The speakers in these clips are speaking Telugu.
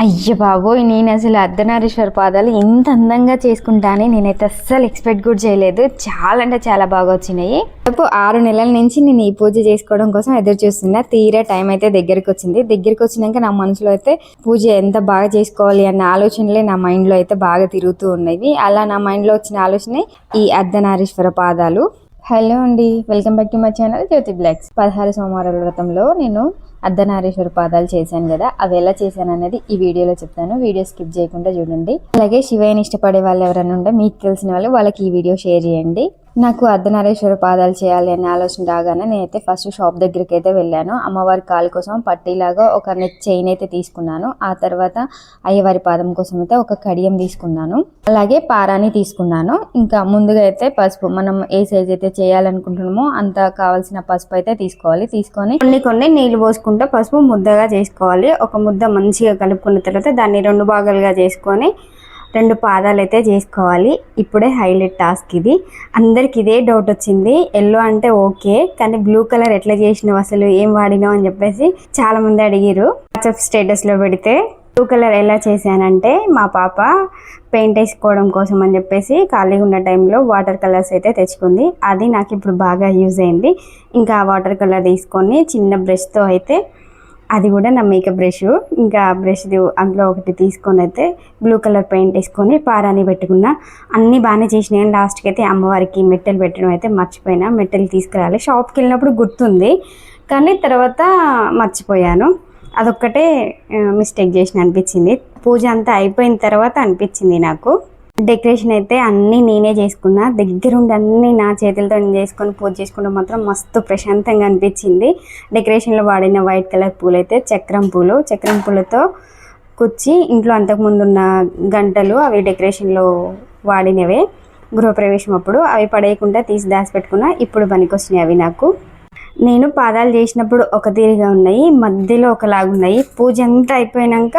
అయ్య బాబోయ్, నేను అసలు అర్ధనారీశ్వర పాదాలు ఇంత అందంగా చేసుకుంటానని నేనైతే అస్సలు ఎక్స్పెక్ట్ కూడా చేయలేదు. చాలా అంటే చాలా బాగా వచ్చినాయి. 6 నెలల నుంచి నేను ఈ పూజ చేసుకోవడం కోసం ఎదురు చూస్తున్నా. తీరా టైం అయితే దగ్గరికి వచ్చింది. దగ్గరికి వచ్చినాక నా మనసులో అయితే పూజ ఎంత బాగా చేసుకోవాలి అన్న ఆలోచనలే నా మైండ్లో అయితే బాగా తిరుగుతూ ఉన్నాయి. అలా నా మైండ్లో వచ్చిన ఆలోచనే ఈ అర్ధనారీశ్వర పాదాలు. హలో అండి, welcome back to my channel Jyothi blogs. 16 సోమవారాల వ్రతంలో నేను అర్ధనారీశ్వర పాదాలు చేశాను కదా, అవి ఎలా చేశాను అనేది ఈ వీడియోలో చెప్తాను. వీడియో స్కిప్ చేయకుండా చూడండి. అలాగే శివయ్యని ఇష్టపడే వాళ్ళు ఎవరైనా ఉంటే మీకు తెలిసిన వాళ్ళకి ఈ వీడియో షేర్ చేయండి. నాకు అర్ధనారీశ్వర పాదాలు చేయాలి అనే ఆలోచన రాగానే నేనైతే ఫస్ట్ షాప్ దగ్గరికి అయితే వెళ్ళాను. అమ్మవారి కాలు కోసం పట్టీలాగా ఒక నెక్ చైన్ అయితే తీసుకున్నాను. ఆ తర్వాత అయ్యవారి పాదం కోసం అయితే ఒక కడియం తీసుకున్నాను. అలాగే పారాని తీసుకున్నాను. ఇంకా ముందుగా అయితే పసుపు, మనం ఏ సైజ్ అయితే చేయాలనుకుంటున్నామో అంత కావాల్సిన పసుపు అయితే తీసుకోవాలి. తీసుకొని కొన్ని నీళ్లు పోసుకుంటే పసుపు ముద్దగా చేసుకోవాలి. ఒక ముద్ద మంచిగా కలుపుకున్న తర్వాత దాన్ని 2 భాగాలుగా చేసుకొని 2 పాదాలు అయితే చేసుకోవాలి. ఇప్పుడే హైలైట్ టాస్క్ ఇది. అందరికి ఇదే డౌట్ వచ్చింది, ఎల్లో అంటే ఓకే కానీ బ్లూ కలర్ ఎట్లా చేసినావు, అసలు ఏం వాడినావు అని చెప్పేసి చాలా మంది అడిగిరు. వాట్సాప్ స్టేటస్లో పెడితే బ్లూ కలర్ ఎలా చేశానంటే, మా పాప పెయింట్ వేసుకోవడం కోసం అని చెప్పేసి ఖాళీగా ఉన్న టైంలో వాటర్ కలర్స్ అయితే తెచ్చుకుంది. అది నాకు ఇప్పుడు బాగా యూజ్ అయింది. ఇంకా వాటర్ కలర్ తీసుకొని చిన్న బ్రష్తో అయితే, అది కూడా నా మేకప్ బ్రష్, ఇంకా బ్రష్ అందులో ఒకటి తీసుకొని అయితే బ్లూ కలర్ పెయింట్ వేసుకొని పారాని పెట్టుకున్నా. అన్నీ బాగానే చేసినాయి. లాస్ట్కి అయితే అమ్మవారికి మెట్టెలు పెట్టడం అయితే మర్చిపోయినా. మెట్టెలు తీసుకురాలి, షాప్కి వెళ్ళినప్పుడు గుర్తుంది కానీ తర్వాత మర్చిపోయాను. అదొక్కటే మిస్టేక్ చేసిన అనిపించింది. పూజ అంతా అయిపోయిన తర్వాత అనిపించింది నాకు. డెకరేషన్ అయితే అన్నీ నేనే చేసుకున్నా. దగ్గరుండి అన్నీ నా చేతులతో నేను చేసుకొని పూజ చేసుకుంటే మాత్రం మస్తు ప్రశాంతంగా అనిపించింది. డెకరేషన్లో వాడిన వైట్ కలర్ పూలు అయితే చక్రం పూలతో కుచ్చి, ఇంట్లో అంతకుముందు ఉన్న గంటలు అవి డెకరేషన్లో వాడినవే. గృహప్రవేశం అప్పుడు అవి పడేయకుండా తీసి దాచిపెట్టుకున్నా. ఇప్పుడు పనికొచ్చినాయి అవి నాకు. నేను పాదాలు చేసినప్పుడు ఒక తీరుగా ఉన్నాయి, మధ్యలో ఒకలాగున్నాయి. పూజ అంతా అయిపోయాక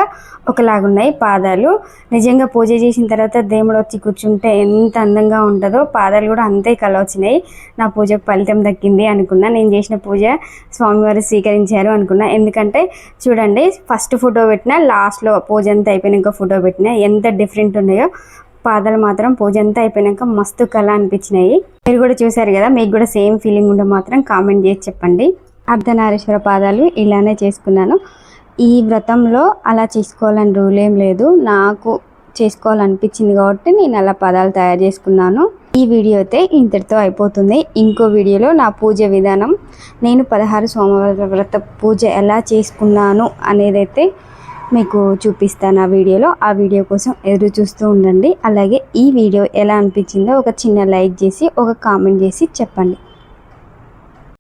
ఒకలాగున్నాయి పాదాలు. నిజంగా పూజ చేసిన తర్వాత దేవుడు వచ్చి కూర్చుంటే ఎంత అందంగా ఉంటుందో పాదాలు కూడా అంతే కళ వచ్చినాయి. నా పూజకు ఫలితం దక్కింది అనుకున్నా. నేను చేసిన పూజ స్వామివారు స్వీకరించారు అనుకున్నా. ఎందుకంటే చూడండి, ఫస్ట్ ఫోటో పెట్టినా, లాస్ట్లో పూజ అంతా అయిపోయినాక ఫోటో పెట్టినా ఎంత డిఫరెంట్ ఉన్నాయో. పాదాలు మాత్రం పూజ అంతా అయిపోయినాక మస్తు కళ అనిపించినాయి. మీరు కూడా చూసారు కదా, మీకు కూడా సేమ్ ఫీలింగ్ ఉంటే మాత్రం కామెంట్ చేసి చెప్పండి. అర్ధనారీశ్వర పాదాలు ఇలానే చేసుకున్నాను. ఈ వ్రతంలో అలా చేసుకోవాలని రూల్ ఏం లేదు, నాకు చేసుకోవాలనిపించింది కాబట్టి నేను అలా పాదాలు తయారు చేసుకున్నాను. ఈ వీడియో అయితే ఇంతటితో అయిపోతుంది. ఇంకో వీడియోలో నా పూజ విధానం, నేను 16 సోమవారాల వ్రత పూజ ఎలా చేసుకున్నాను అనేదైతే మీకు చూపిస్తాను ఆ వీడియోలో. ఆ వీడియో కోసం ఎదురు చూస్తూ ఉండండి. అలాగే ఈ వీడియో ఎలా అనిపించిందో ఒక చిన్న లైక్ చేసి ఒక కామెంట్ చేసి చెప్పండి.